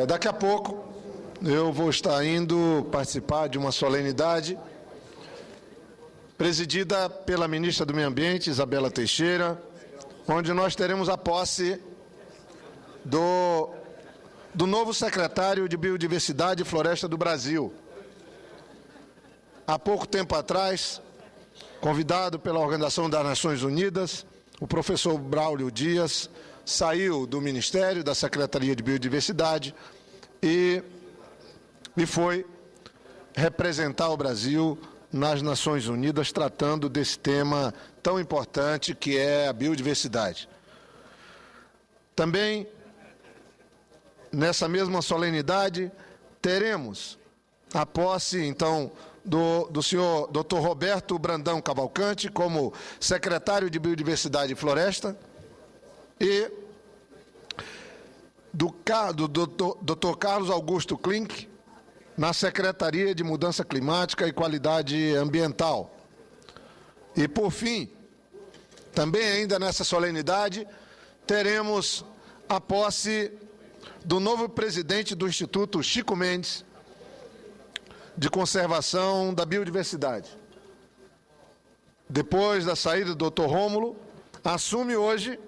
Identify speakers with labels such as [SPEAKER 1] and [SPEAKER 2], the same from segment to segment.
[SPEAKER 1] Daqui a pouco eu vou estar indo participar de uma solenidade presidida pela ministra do Meio Ambiente, Isabela Teixeira, onde nós teremos a posse do novo secretário de Biodiversidade e Floresta do Brasil. Há pouco tempo atrás, convidado pela Organização das Nações Unidas, o professor Braulio Dias saiu do Ministério, da Secretaria de Biodiversidade e foi representar o Brasil nas Nações Unidas tratando desse tema tão importante que é a biodiversidade. Também, nessa mesma solenidade, teremos a posse, então, do senhor Dr. Roberto Brandão Cavalcante como secretário de Biodiversidade e Floresta e do Dr. Carlos Augusto Klink na Secretaria de Mudança Climática e Qualidade Ambiental. E, por fim, também ainda nessa solenidade, teremos a posse do novo presidente do Instituto Chico Mendes de Conservação da Biodiversidade. Depois da saída do Dr. Rômulo, assume hoje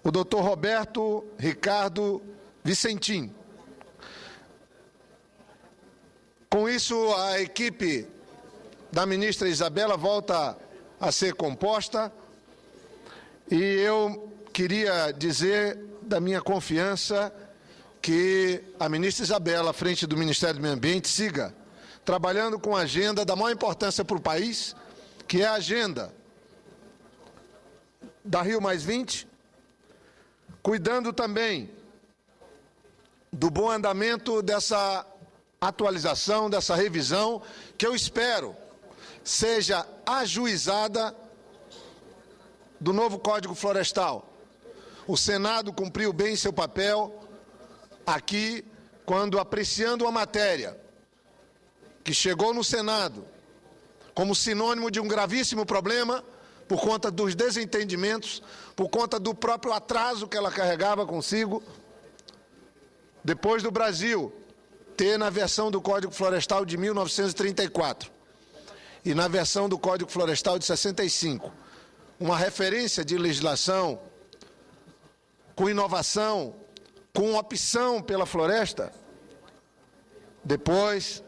[SPEAKER 1] o Dr. Roberto Ricardo Vicentim. Com isso, a equipe da ministra Isabela volta a ser composta e eu queria dizer da minha confiança que a ministra Isabela, à frente do Ministério do Meio Ambiente, siga trabalhando com a agenda da maior importância para o país, que é a agenda da Rio+20, cuidando também do bom andamento dessa atualização, dessa revisão, que eu espero seja ajuizada do novo Código Florestal. O Senado cumpriu bem seu papel aqui, quando apreciando uma matéria que chegou no Senado como sinônimo de um gravíssimo problema, por conta dos desentendimentos, por conta do próprio atraso que ela carregava consigo, depois do Brasil ter na versão do Código Florestal de 1934 e na versão do Código Florestal de 65, uma referência de legislação com inovação, com opção pela floresta, depois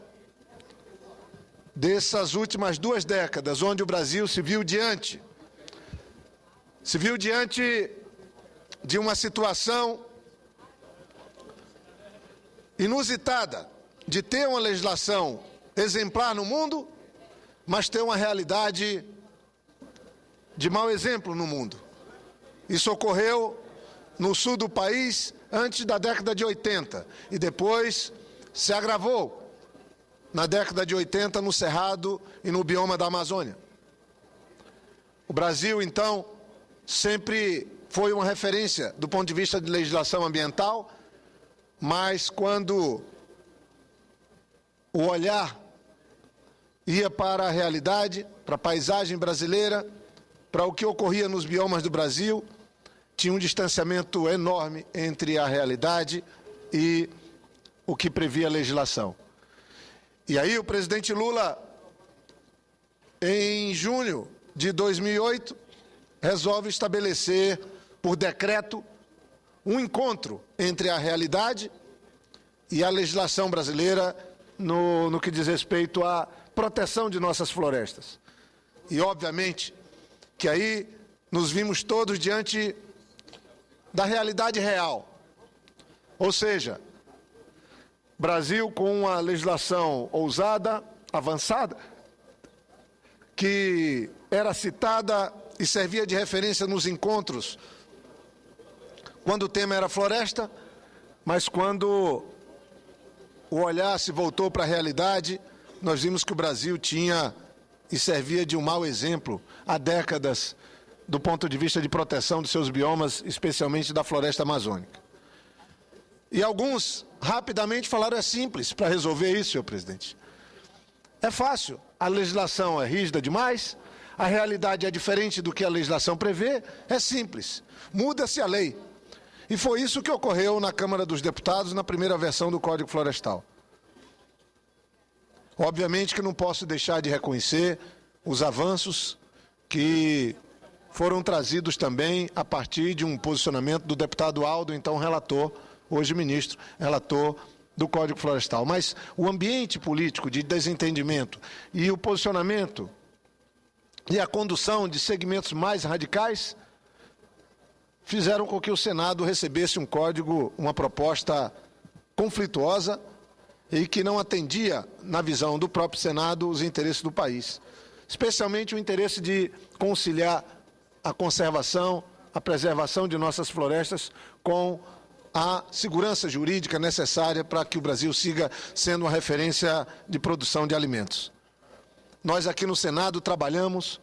[SPEAKER 1] dessas últimas 2 décadas, onde o Brasil se viu diante de uma situação inusitada, de ter uma legislação exemplar no mundo, mas ter uma realidade de mau exemplo no mundo. Isso ocorreu no sul do país antes da década de 80 e depois se agravou na década de 80 no Cerrado e no bioma da Amazônia. O Brasil, então, sempre foi uma referência do ponto de vista de legislação ambiental, mas quando o olhar ia para a realidade, para a paisagem brasileira, para o que ocorria nos biomas do Brasil, tinha um distanciamento enorme entre a realidade e o que previa a legislação. E aí o presidente Lula, em junho de 2008, resolve estabelecer, por decreto, um encontro entre a realidade e a legislação brasileira no que diz respeito à proteção de nossas florestas. E, obviamente, que aí nos vimos todos diante da realidade real. Ou seja, Brasil com uma legislação ousada, avançada, que era citada e servia de referência nos encontros quando o tema era floresta, mas quando o olhar se voltou para a realidade, nós vimos que o Brasil tinha e servia de um mau exemplo há décadas do ponto de vista de proteção de seus biomas, especialmente da floresta amazônica. E alguns rapidamente falaram: é simples para resolver isso, senhor presidente. É fácil, a legislação é rígida demais, a realidade é diferente do que a legislação prevê, é simples, muda-se a lei. E foi isso que ocorreu na Câmara dos Deputados na primeira versão do Código Florestal. Obviamente que não posso deixar de reconhecer os avanços que foram trazidos também a partir de um posicionamento do deputado Aldo, então relator, hoje ministro, relator do Código Florestal. Mas o ambiente político de desentendimento e o posicionamento e a condução de segmentos mais radicais fizeram com que o Senado recebesse um código, uma proposta conflituosa e que não atendia, na visão do próprio Senado, os interesses do país. Especialmente o interesse de conciliar a conservação, a preservação de nossas florestas com a segurança jurídica necessária para que o Brasil siga sendo uma referência de produção de alimentos. Nós aqui no Senado trabalhamos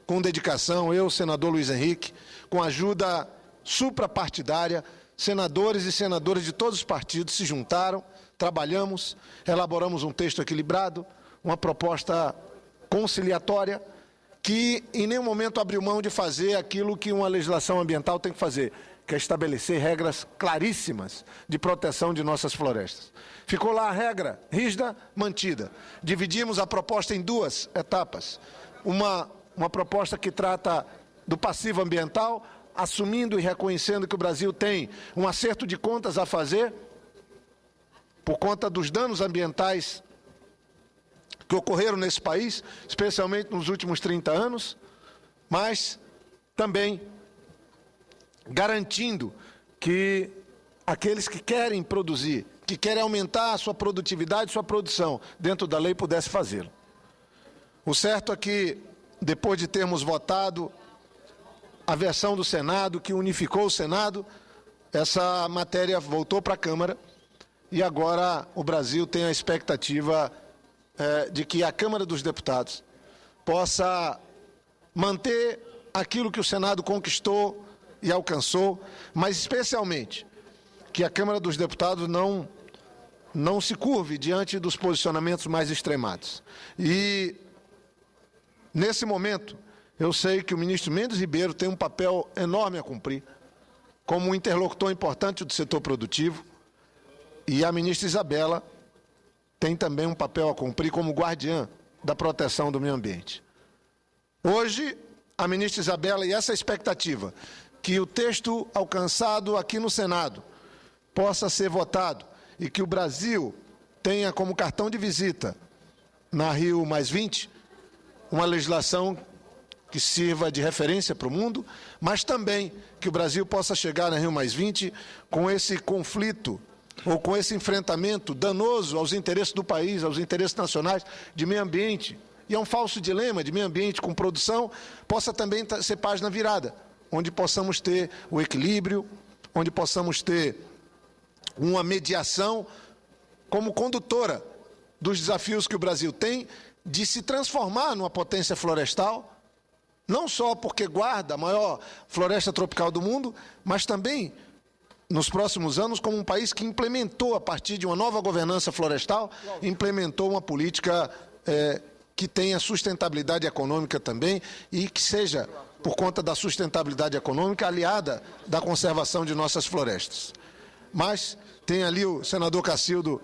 [SPEAKER 1] com dedicação, eu, senador Luiz Henrique, com ajuda suprapartidária, senadores e senadoras de todos os partidos se juntaram, trabalhamos, elaboramos um texto equilibrado, uma proposta conciliatória, que em nenhum momento abriu mão de fazer aquilo que uma legislação ambiental tem que fazer, que é estabelecer regras claríssimas de proteção de nossas florestas. Ficou lá a regra rígida, mantida. Dividimos a proposta em duas etapas. Uma proposta que trata do passivo ambiental, assumindo e reconhecendo que o Brasil tem um acerto de contas a fazer por conta dos danos ambientais que ocorreram nesse país, especialmente nos últimos 30 anos, mas também garantindo que aqueles que querem produzir, que querem aumentar a sua produtividade, sua produção, dentro da lei, pudessem fazê-lo. O certo é que, depois de termos votado a versão do Senado, que unificou o Senado, essa matéria voltou para a Câmara e agora o Brasil tem a expectativa de que a Câmara dos Deputados possa manter aquilo que o Senado conquistou e alcançou, mas especialmente que a Câmara dos Deputados não se curve diante dos posicionamentos mais extremados. E, nesse momento, eu sei que o ministro Mendes Ribeiro tem um papel enorme a cumprir, como um interlocutor importante do setor produtivo, e a ministra Isabela tem também um papel a cumprir como guardiã da proteção do meio ambiente. Hoje, a ministra Isabela, e essa expectativa, que o texto alcançado aqui no Senado possa ser votado e que o Brasil tenha como cartão de visita na Rio+20 uma legislação que sirva de referência para o mundo, mas também que o Brasil possa chegar na Rio+20 com esse conflito ou com esse enfrentamento danoso aos interesses do país, aos interesses nacionais de meio ambiente, e é um falso dilema de meio ambiente com produção, possa também ser página virada, onde possamos ter o equilíbrio, onde possamos ter uma mediação como condutora dos desafios que o Brasil tem de se transformar numa potência florestal, não só porque guarda a maior floresta tropical do mundo, mas também nos próximos anos, como um país que implementou, a partir de uma nova governança florestal, implementou uma política que tenha sustentabilidade econômica também e que seja, por conta da sustentabilidade econômica, aliada da conservação de nossas florestas. Mas tem ali o senador Cacildo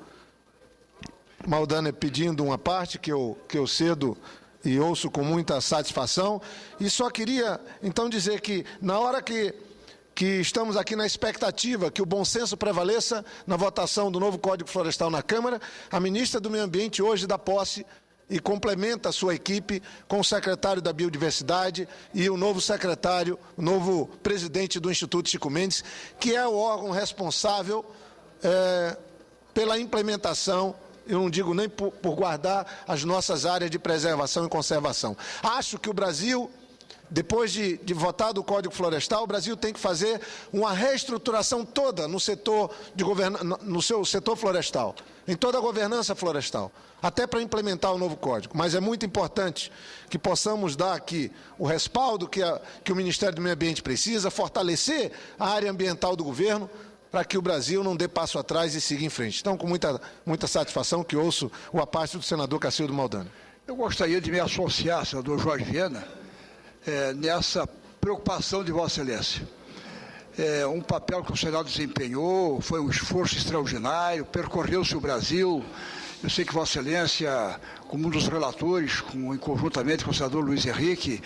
[SPEAKER 1] Maldaner pedindo uma parte que eu cedo e ouço com muita satisfação, e só queria, então, dizer que, na hora que estamos aqui na expectativa que o bom senso prevaleça na votação do novo Código Florestal na Câmara, a ministra do Meio Ambiente hoje dá posse e complementa a sua equipe com o secretário da Biodiversidade e o novo secretário, o novo presidente do Instituto Chico Mendes, que é o órgão responsável pela implementação, eu não digo nem por guardar as nossas áreas de preservação e conservação. Acho que o Brasil, depois de votado o Código Florestal, o Brasil tem que fazer uma reestruturação toda no setor no seu setor florestal, em toda a governança florestal, até para implementar o novo Código. Mas é muito importante que possamos dar aqui o respaldo que o Ministério do Meio Ambiente precisa, fortalecer a área ambiental do governo, para que o Brasil não dê passo atrás e siga em frente. Então, com muita satisfação que ouço a parte do senador Cacildo Maldaner.
[SPEAKER 2] Eu gostaria de me associar, senador Jorge Viana, nessa preocupação de Vossa Excelência. um papel que o Senado desempenhou, foi um esforço extraordinário, percorreu-se o Brasil. Eu sei que Vossa Excelência, como um dos relatores, conjuntamente com o senador Luiz Henrique,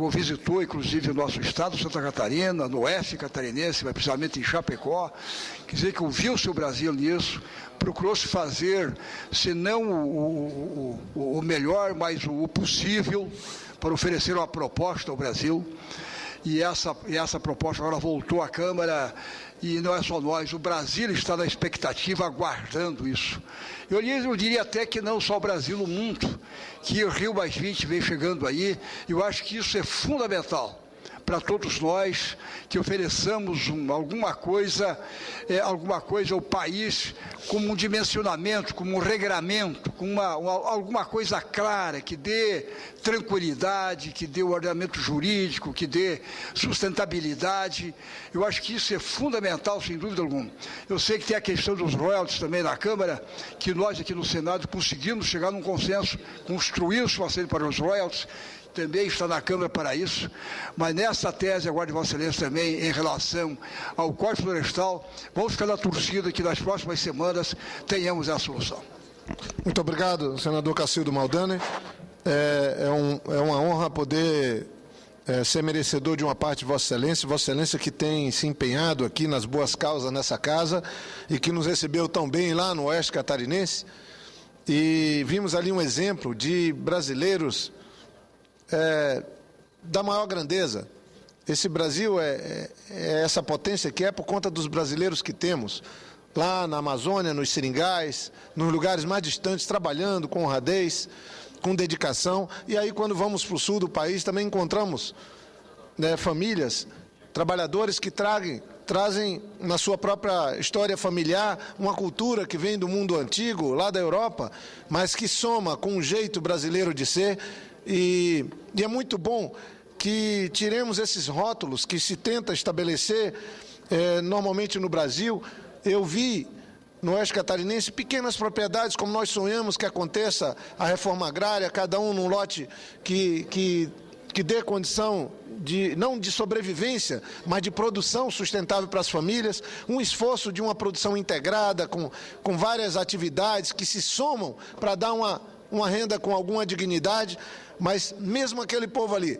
[SPEAKER 2] visitou inclusive o nosso estado, Santa Catarina, no oeste catarinense, mas principalmente em Chapecó. Quer dizer que ouviu-se o Brasil nisso, procurou-se fazer, se não o melhor, mas o possível, para oferecer uma proposta ao Brasil. E essa proposta agora voltou à Câmara, e não é só nós, o Brasil está na expectativa, aguardando isso. Eu diria até que não só o Brasil, o mundo, que o Rio+20 vem chegando aí. Eu acho que isso é fundamental para todos nós, que ofereçamos alguma coisa ao país, como um dimensionamento, como um regramento, com alguma coisa clara, que dê tranquilidade, que dê ordenamento jurídico, que dê sustentabilidade. Eu acho que isso é fundamental, sem dúvida alguma. Eu sei que tem a questão dos royalties também na Câmara, que nós aqui no Senado conseguimos chegar num consenso, construir-se um acerto para os royalties, também está na Câmara para isso, mas nessa tese, agora de Vossa Excelência também, em relação ao Código Florestal, vamos ficar na torcida que nas próximas semanas tenhamos essa solução.
[SPEAKER 1] Muito obrigado, senador Cacildo Maldani. É uma honra poder ser merecedor de uma parte de Vossa Excelência que tem se empenhado aqui nas boas causas nessa casa e que nos recebeu tão bem lá no Oeste Catarinense. E vimos ali um exemplo de brasileiros da maior grandeza. Esse Brasil é essa potência que é por conta dos brasileiros que temos lá na Amazônia, nos seringais, nos lugares mais distantes, trabalhando com honradez, com dedicação. E aí, quando vamos para o sul do país, também encontramos famílias, trabalhadores que trazem na sua própria história familiar uma cultura que vem do mundo antigo, lá da Europa, mas que soma com um jeito brasileiro de ser. E é muito bom que tiremos esses rótulos que se tenta estabelecer normalmente no Brasil. Eu vi no Oeste Catarinense pequenas propriedades, como nós sonhamos que aconteça a reforma agrária, cada um num lote que dê condição não de sobrevivência, mas de produção sustentável para as famílias, um esforço de uma produção integrada com várias atividades que se somam para dar uma renda com alguma dignidade. Mas mesmo aquele povo ali,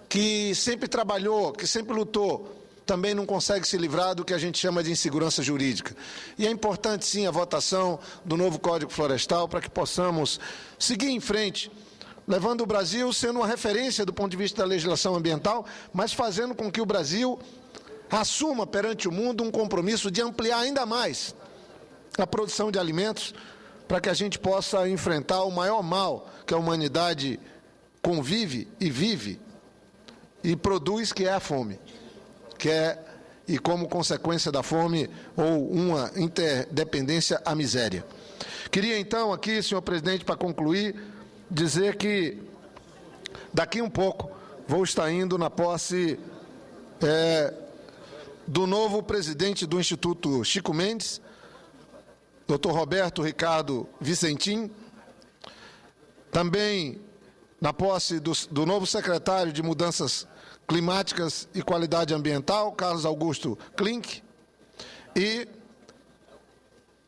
[SPEAKER 1] que sempre trabalhou, que sempre lutou, também não consegue se livrar do que a gente chama de insegurança jurídica. E é importante, sim, a votação do novo Código Florestal para que possamos seguir em frente, levando o Brasil sendo uma referência do ponto de vista da legislação ambiental, mas fazendo com que o Brasil assuma perante o mundo um compromisso de ampliar ainda mais a produção de alimentos, para que a gente possa enfrentar o maior mal que a humanidade convive e vive e produz, que é a fome, e como consequência da fome, ou uma interdependência, a miséria. Queria então aqui, senhor presidente, para concluir, dizer que daqui um pouco vou estar indo na posse do novo presidente do Instituto Chico Mendes, Dr. Roberto Ricardo Vicentim, também na posse do novo secretário de Mudanças Climáticas e Qualidade Ambiental, Carlos Augusto Klink, e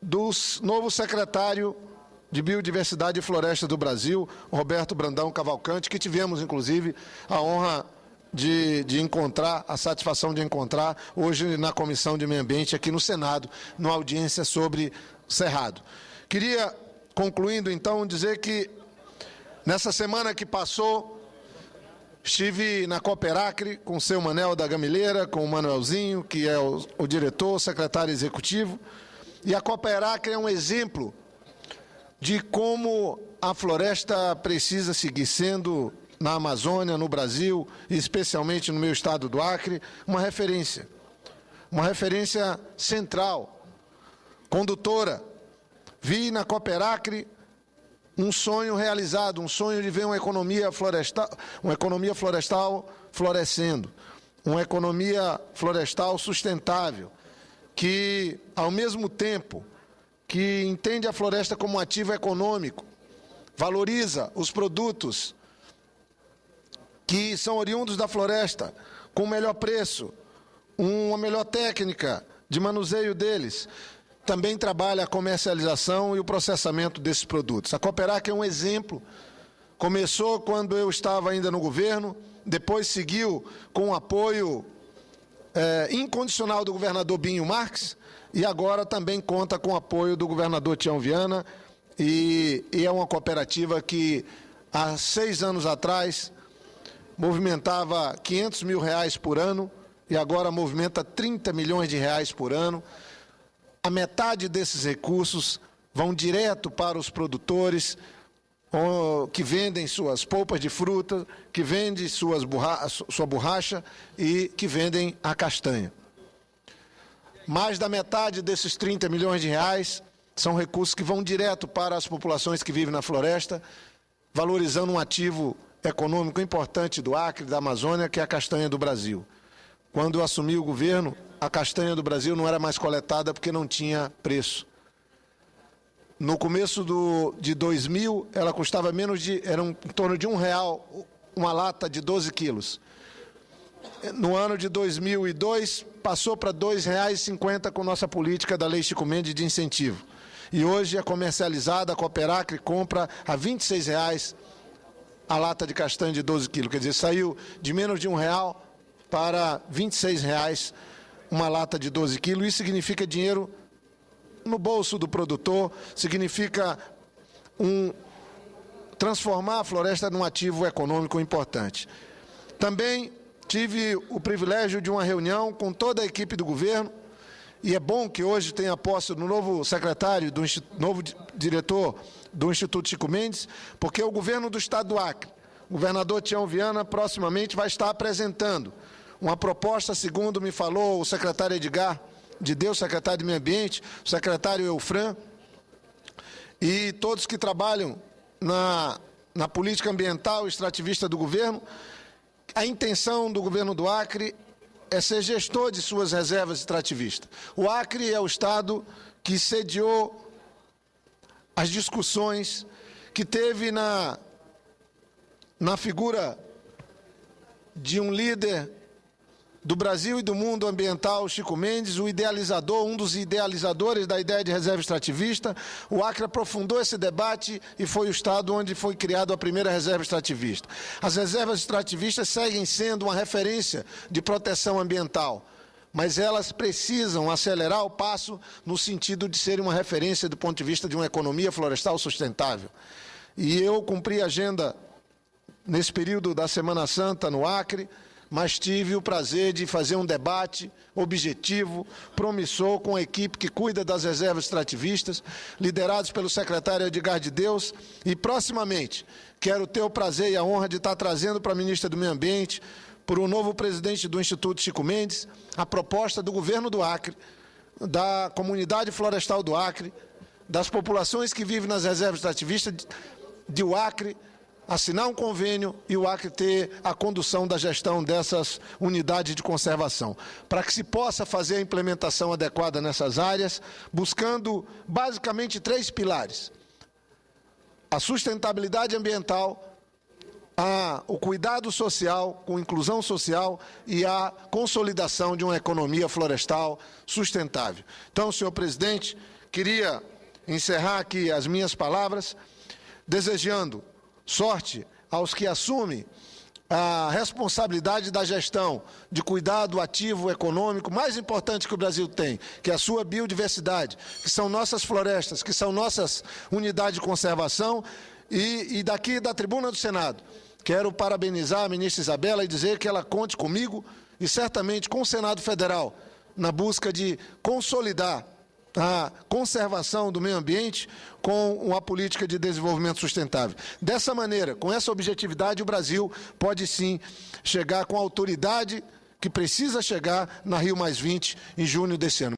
[SPEAKER 1] do novo secretário de Biodiversidade e Floresta do Brasil, Roberto Brandão Cavalcante, que tivemos, inclusive, a honra de encontrar, a satisfação de encontrar hoje na Comissão de Meio Ambiente aqui no Senado, numa audiência sobre Cerrado. Queria, concluindo então, dizer que nessa semana que passou, estive na Cooperacre com o seu Manel da Gamileira, com o Manuelzinho, que é o diretor, o secretário executivo, e a Cooperacre é um exemplo de como a floresta precisa seguir sendo, na Amazônia, no Brasil, e especialmente no meu estado do Acre, uma referência central, condutora. Vi na Cooperacre um sonho realizado, um sonho de ver uma economia florestal florescendo, uma economia florestal sustentável, que, ao mesmo tempo que entende a floresta como um ativo econômico, valoriza os produtos que são oriundos da floresta com melhor preço, uma melhor técnica de manuseio deles. Também trabalha a comercialização e o processamento desses produtos. A Cooperac é um exemplo. Começou quando eu estava ainda no governo, depois seguiu com o apoio incondicional do governador Binho Marques e agora também conta com o apoio do governador Tião Viana e é uma cooperativa que há 6 anos atrás movimentava R$500 mil por ano e agora movimenta R$30 milhões por ano. A metade desses recursos vão direto para os produtores que vendem suas polpas de fruta, que vendem sua borracha e que vendem a castanha. Mais da metade desses R$30 milhões são recursos que vão direto para as populações que vivem na floresta, valorizando um ativo econômico importante do Acre, da Amazônia, que é a castanha do Brasil. Quando eu assumi o governo, a castanha do Brasil não era mais coletada porque não tinha preço. No começo de 2000, ela custava era em torno de R$1 uma lata de 12 quilos. No ano de 2002, passou para R$ 2,50 com nossa política da Lei Chico Mendes de incentivo. E hoje é comercializada, a Cooperac compra a R$ 26,00 a lata de castanha de 12 quilos. Quer dizer, saiu de menos de R$1 para R$ 26,00 uma lata de 12 quilos. Isso significa dinheiro no bolso do produtor, significa transformar a floresta num ativo econômico importante. Também tive o privilégio de uma reunião com toda a equipe do governo, e é bom que hoje tenha posse do novo secretário, novo diretor do Instituto Chico Mendes, porque o governo do Estado do Acre, o governador Tião Viana, proximamente vai estar apresentando uma proposta, segundo me falou o secretário Edgar de Deus, secretário de Meio Ambiente, o secretário Eufran, e todos que trabalham na política ambiental e extrativista do governo. A intenção do governo do Acre é ser gestor de suas reservas extrativistas. O Acre é o estado que sediou as discussões que teve na figura de um líder do Brasil e do mundo ambiental, Chico Mendes, o idealizador, um dos idealizadores da ideia de reserva extrativista. O Acre aprofundou esse debate e foi o estado onde foi criada a primeira reserva extrativista. As reservas extrativistas seguem sendo uma referência de proteção ambiental, mas elas precisam acelerar o passo no sentido de serem uma referência do ponto de vista de uma economia florestal sustentável. E eu cumpri a agenda nesse período da Semana Santa no Acre, mas tive o prazer de fazer um debate objetivo, promissor, com a equipe que cuida das reservas extrativistas, liderados pelo secretário Edgar de Deus, e proximamente quero ter o prazer e a honra de estar trazendo para a ministra do Meio Ambiente, por um novo presidente do Instituto Chico Mendes, a proposta do governo do Acre, da comunidade florestal do Acre, das populações que vivem nas reservas extrativistas de o Acre, assinar um convênio e o Acre ter a condução da gestão dessas unidades de conservação, para que se possa fazer a implementação adequada nessas áreas, buscando basicamente 3 pilares: a sustentabilidade ambiental, o cuidado social, com inclusão social e a consolidação de uma economia florestal sustentável. Então, senhor presidente, queria encerrar aqui as minhas palavras, desejando sorte aos que assumem a responsabilidade da gestão, de cuidar do ativo econômico mais importante que o Brasil tem, que é a sua biodiversidade, que são nossas florestas, que são nossas unidades de conservação. E daqui da tribuna do Senado, quero parabenizar a ministra Isabela e dizer que ela conte comigo e certamente com o Senado Federal na busca de consolidar a conservação do meio ambiente com uma política de desenvolvimento sustentável. Dessa maneira, com essa objetividade, o Brasil pode sim chegar com a autoridade que precisa chegar na Rio+20 em junho desse ano.